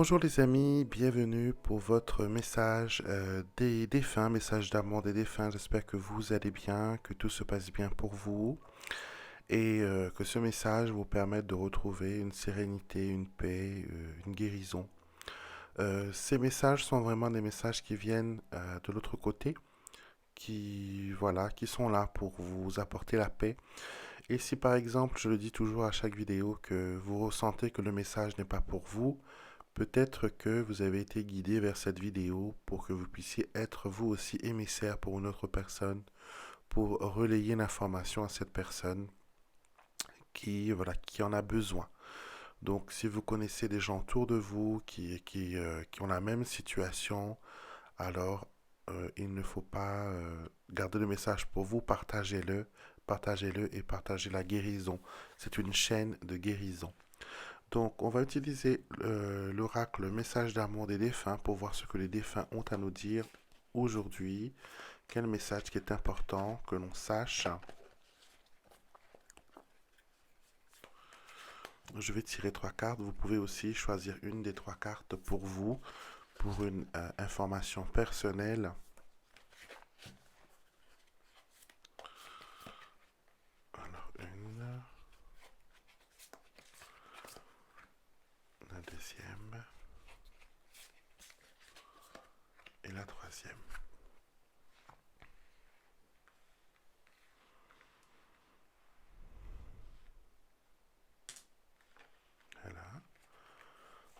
Bonjour les amis, bienvenue pour votre message des défunts, message d'amour des défunts. J'espère que vous allez bien, que tout se passe bien pour vous et que ce message vous permette de retrouver une sérénité, une paix, une guérison. Ces messages sont vraiment des messages qui viennent de l'autre côté, qui voilà, qui sont là pour vous apporter la paix. Et si par exemple, je le dis toujours à chaque vidéo, que vous ressentez que le message n'est pas pour vous, peut-être que vous avez été guidé vers cette vidéo pour que vous puissiez être vous aussi émissaire pour une autre personne, pour relayer l'information à cette personne voilà, qui en a besoin. Donc, si vous connaissez des gens autour de vous qui ont la même situation, alors il ne faut pas garder le message pour vous, partagez-le et partagez la guérison. C'est une chaîne de guérison. Donc, on va utiliser l'oracle, le message d'amour des défunts pour voir ce que les défunts ont à nous dire aujourd'hui. Quel message qui est important que l'on sache. Je vais tirer trois cartes. Vous pouvez aussi choisir une des trois cartes pour vous, pour une information personnelle. Alors, la deuxième et la troisième. Voilà.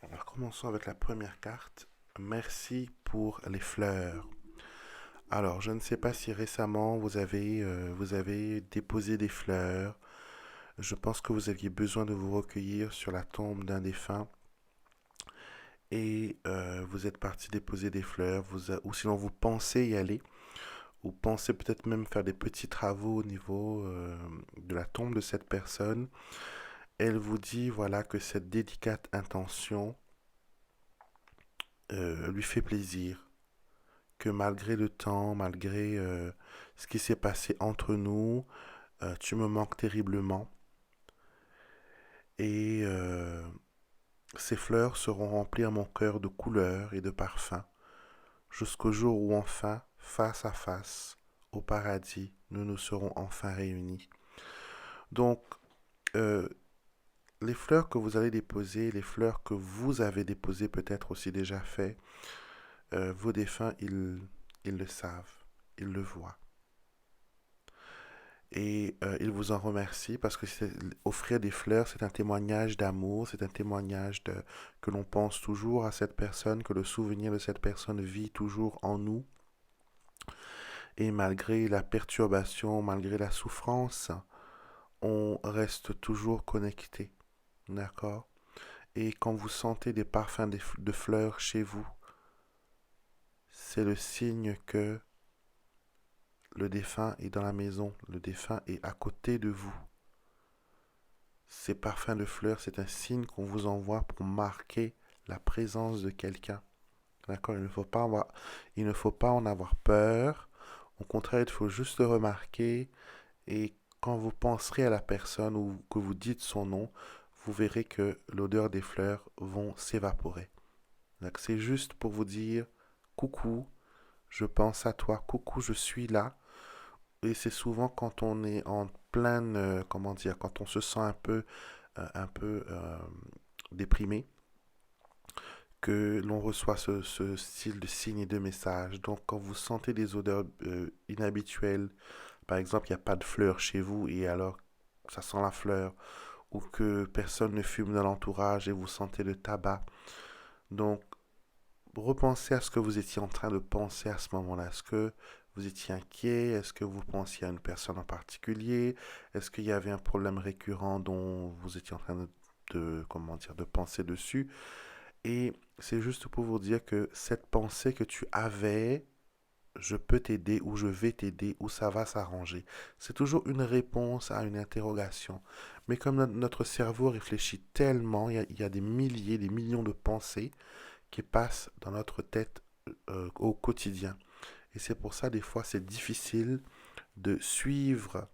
Alors, commençons avec la première carte. Merci pour les fleurs. Alors, je ne sais pas si récemment vous avez déposé des fleurs. Je pense que vous aviez besoin de vous recueillir sur la tombe d'un défunt et vous êtes parti déposer des fleurs, ou sinon vous pensez y aller, ou pensez peut-être même faire des petits travaux au niveau de la tombe de cette personne. Elle vous dit voilà que cette délicate intention lui fait plaisir, que malgré le temps, malgré ce qui s'est passé entre nous, tu me manques terriblement. Et ces fleurs seront remplir mon cœur de couleurs et de parfums, jusqu'au jour où enfin, face à face, au paradis, nous nous serons enfin réunis. Donc, euh, les fleurs que vous allez déposer, les fleurs que vous avez déposées peut-être aussi déjà fait, vos défunts, ils le savent, ils le voient. Et ils vous en remercient parce que offrir des fleurs, c'est un témoignage d'amour, c'est un témoignage que l'on pense toujours à cette personne, que le souvenir de cette personne vit toujours en nous. Et malgré la perturbation, malgré la souffrance, on reste toujours connecté. D'accord? Et quand vous sentez des parfums de fleurs chez vous, c'est le signe que le défunt est dans la maison, le défunt est à côté de vous. Ces parfums de fleurs, c'est un signe qu'on vous envoie pour marquer la présence de quelqu'un. D'accord? Il ne faut pas en avoir peur. Au contraire, il faut juste le remarquer. Et quand vous penserez à la personne ou que vous dites son nom, vous verrez que l'odeur des fleurs vont s'évaporer. C'est juste pour vous dire coucou, je pense à toi, coucou, je suis là. Et c'est souvent quand on est en pleine, comment dire, quand on se sent un peu déprimé, que l'on reçoit ce style de signes et de messages. Donc, quand vous sentez des odeurs inhabituelles, par exemple, il n'y a pas de fleurs chez vous et alors ça sent la fleur, ou que personne ne fume dans l'entourage et vous sentez le tabac. Donc, repensez à ce que vous étiez en train de penser à ce moment-là. Est-ce que vous étiez inquiet? Est-ce que vous pensiez à une personne en particulier? Est-ce qu'il y avait un problème récurrent dont vous étiez en train comment dire, de penser dessus? Et c'est juste pour vous dire que cette pensée que tu avais, je peux t'aider ou je vais t'aider ou ça va s'arranger. C'est toujours une réponse à une interrogation. Mais comme notre cerveau réfléchit tellement, il y a des milliers, des millions de pensées qui passent dans notre tête au quotidien. Et c'est pour ça, des fois, c'est difficile de suivre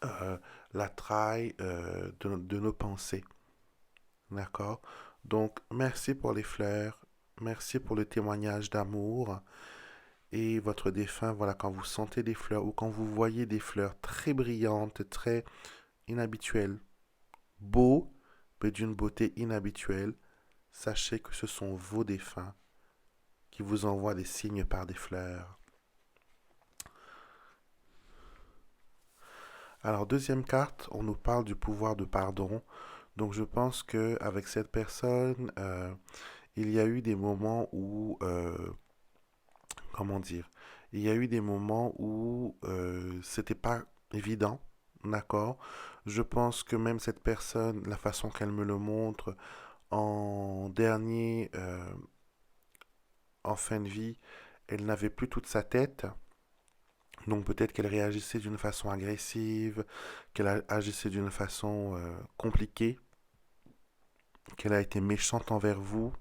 la traille de nos pensées. D'accord? Donc, merci pour les fleurs, merci pour le témoignage d'amour. Et votre défunt, voilà, quand vous sentez des fleurs ou quand vous voyez des fleurs très brillantes, très inhabituelles, beaux, mais d'une beauté inhabituelle, sachez que ce sont vos défunts qui vous envoient des signes par des fleurs. Alors, deuxième carte, on nous parle du pouvoir de pardon. Donc, je pense que avec cette personne, il y a eu des moments où, comment dire, il y a eu des moments où c'était pas évident, d'accord? Je pense que même cette personne, la façon qu'elle me le montre, en dernier, en fin de vie, elle n'avait plus toute sa tête. Donc peut-être qu'elle réagissait d'une façon agressive, qu'elle agissait d'une façon compliquée, qu'elle a été méchante envers vous,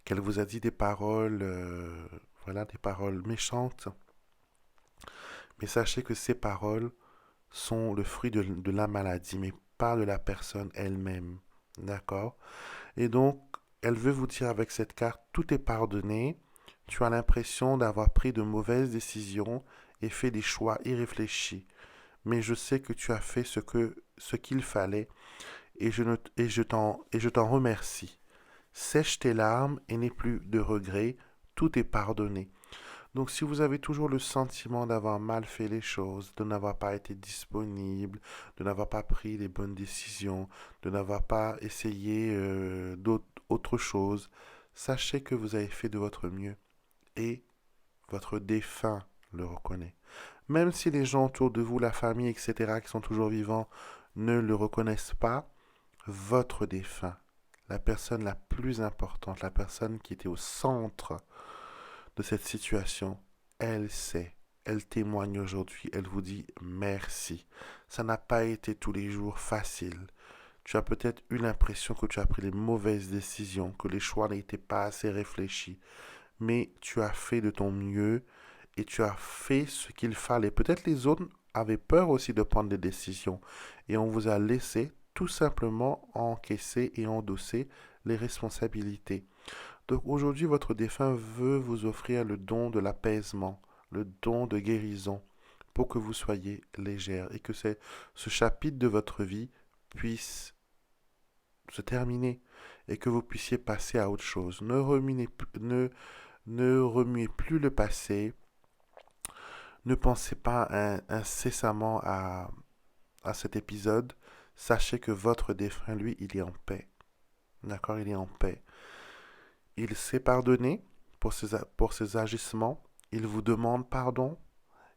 qu'elle vous a dit des paroles, voilà, des paroles méchantes. Mais sachez que ces paroles sont le fruit de la maladie, mais pas de la personne elle-même. D'accord? Et donc, elle veut vous dire avec cette carte, tout est pardonné. Tu as l'impression d'avoir pris de mauvaises décisions et fait des choix irréfléchis. Mais je sais que tu as fait ce qu'il fallait et je t'en remercie. Sèche tes larmes et n'aie plus de regrets, tout est pardonné. Donc si vous avez toujours le sentiment d'avoir mal fait les choses, de n'avoir pas été disponible, de n'avoir pas pris les bonnes décisions, de n'avoir pas essayé autre chose, sachez que vous avez fait de votre mieux et votre défunt le reconnaît. Même si les gens autour de vous, la famille, etc., qui sont toujours vivants, ne le reconnaissent pas, votre défunt, la personne la plus importante, la personne qui était au centre de cette situation, elle sait, elle témoigne aujourd'hui, elle vous dit merci. Ça n'a pas été tous les jours facile. Tu as peut-être eu l'impression que tu as pris les mauvaises décisions, que les choix n'étaient pas assez réfléchis, mais tu as fait de ton mieux et tu as fait ce qu'il fallait. Peut-être les autres avaient peur aussi de prendre des décisions et on vous a laissé tout simplement encaisser et endosser les responsabilités. Donc aujourd'hui, votre défunt veut vous offrir le don de l'apaisement, le don de guérison, pour que vous soyez légère et que ce chapitre de votre vie puisse se terminer et que vous puissiez passer à autre chose. Ne remuez plus le passé, ne pensez pas incessamment à cet épisode. Sachez que votre défunt, lui, il est en paix. D'accord, il est en paix. Il s'est pardonné pour ses agissements. Il vous demande pardon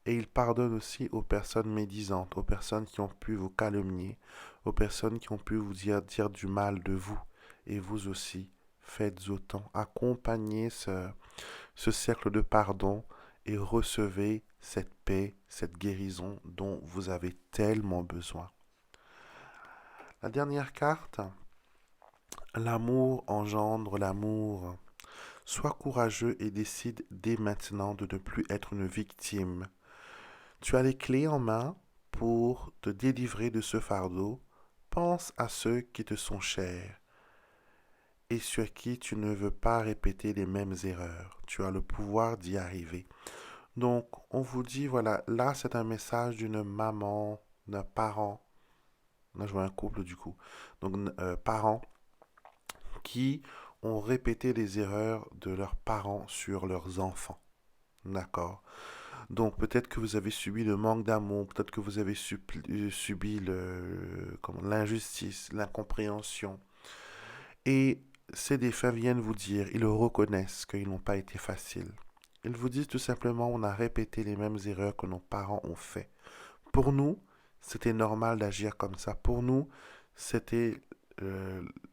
et il pardonne aussi aux personnes médisantes, aux personnes qui ont pu vous calomnier, aux personnes qui ont pu vous dire du mal de vous. Et vous aussi, faites autant. Accompagnez ce cercle de pardon et recevez cette paix, cette guérison dont vous avez tellement besoin. La dernière carte, l'amour engendre l'amour. Sois courageux et décide dès maintenant de ne plus être une victime. Tu as les clés en main pour te délivrer de ce fardeau. Pense à ceux qui te sont chers et sur qui tu ne veux pas répéter les mêmes erreurs. Tu as le pouvoir d'y arriver. Donc, on vous dit, voilà, là, c'est un message d'une maman, d'un parent. Là, je vois un couple du coup. Donc, parents qui ont répété les erreurs de leurs parents sur leurs enfants. D'accord? Donc peut-être que vous avez subi le manque d'amour, peut-être que vous avez subi l'injustice, l'incompréhension. Et ces défunts viennent vous dire, ils reconnaissent qu'ils n'ont pas été faciles. Ils vous disent tout simplement, on a répété les mêmes erreurs que nos parents ont fait. Pour nous, c'était normal d'agir comme ça. Pour nous, c'était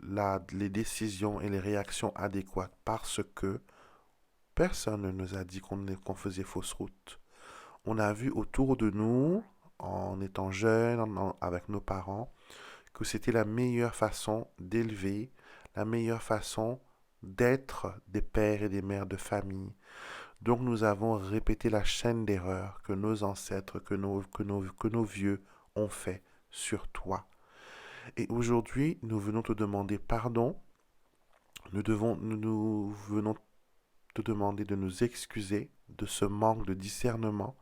les décisions et les réactions adéquates parce que personne ne nous a dit qu'on faisait fausse route. On a vu autour de nous, en étant jeunes, avec nos parents, que c'était la meilleure façon d'élever, la meilleure façon d'être des pères et des mères de famille. Donc nous avons répété la chaîne d'erreurs que nos ancêtres, que nos vieux ont fait sur toi. Et aujourd'hui, nous venons te demander pardon Nous venons te demander de nous excuser de ce manque de discernement,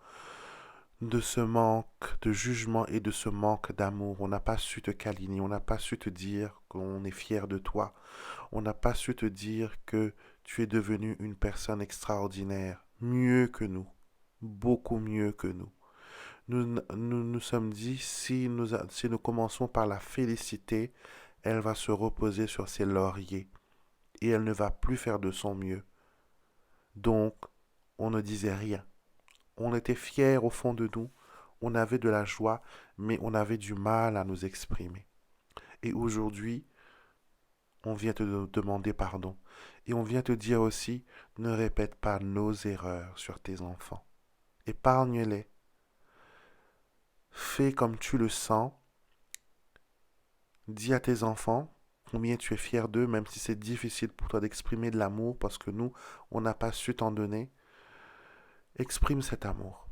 de ce manque de jugement et de ce manque d'amour. On n'a pas su te câliner, on n'a pas su te dire qu'on est fier de toi, on n'a pas su te dire que tu es devenu une personne extraordinaire, mieux que nous, beaucoup mieux que nous. Nous sommes dit, si nous commençons par la féliciter, elle va se reposer sur ses lauriers et elle ne va plus faire de son mieux. Donc, on ne disait rien. On était fiers au fond de nous, on avait de la joie, mais on avait du mal à nous exprimer. Et aujourd'hui, on vient te demander pardon. Et on vient te dire aussi, ne répète pas nos erreurs sur tes enfants. Épargne-les. Fais comme tu le sens. Dis à tes enfants combien tu es fier d'eux, même si c'est difficile pour toi d'exprimer de l'amour, parce que nous, on n'a pas su t'en donner. Exprime cet amour.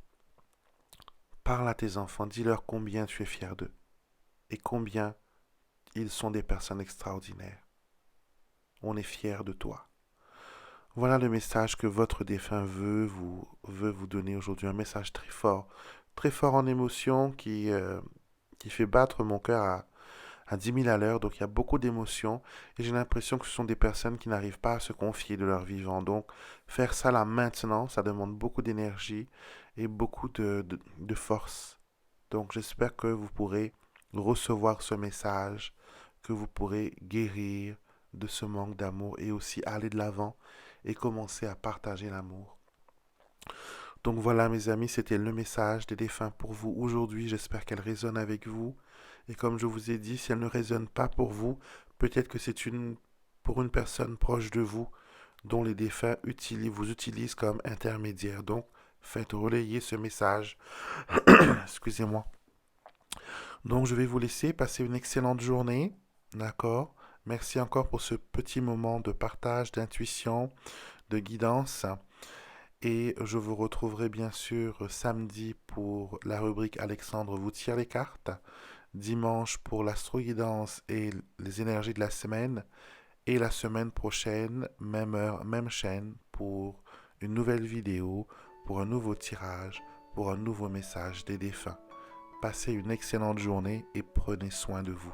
Parle à tes enfants, dis-leur combien tu es fier d'eux et combien ils sont des personnes extraordinaires. On est fier de toi. Voilà le message que votre défunt veut vous donner aujourd'hui. Un message très fort en émotion qui fait battre mon cœur à 10 000 à l'heure. Donc il y a beaucoup d'émotions et j'ai l'impression que ce sont des personnes qui n'arrivent pas à se confier de leur vivant. Donc faire ça là maintenant, ça demande beaucoup d'énergie et beaucoup de force. Donc j'espère que vous pourrez recevoir ce message, que vous pourrez guérir de ce manque d'amour et aussi aller de l'avant et commencer à partager l'amour. Donc voilà mes amis, c'était le message des défunts pour vous aujourd'hui. J'espère qu'elle résonne avec vous. Et comme je vous ai dit, si elle ne résonne pas pour vous, peut-être que c'est pour une personne proche de vous dont les défunts vous utilisent comme intermédiaire. Donc faites relayer ce message. Excusez-moi. Donc je vais vous laisser passer une excellente journée. D'accord? Merci encore pour ce petit moment de partage, d'intuition, de guidance. Et je vous retrouverai bien sûr samedi pour la rubrique Alexandre vous tire les cartes, dimanche pour l'astroguidance et les énergies de la semaine, et la semaine prochaine, même heure, même chaîne, pour une nouvelle vidéo, pour un nouveau tirage, pour un nouveau message des défunts. Passez une excellente journée et prenez soin de vous.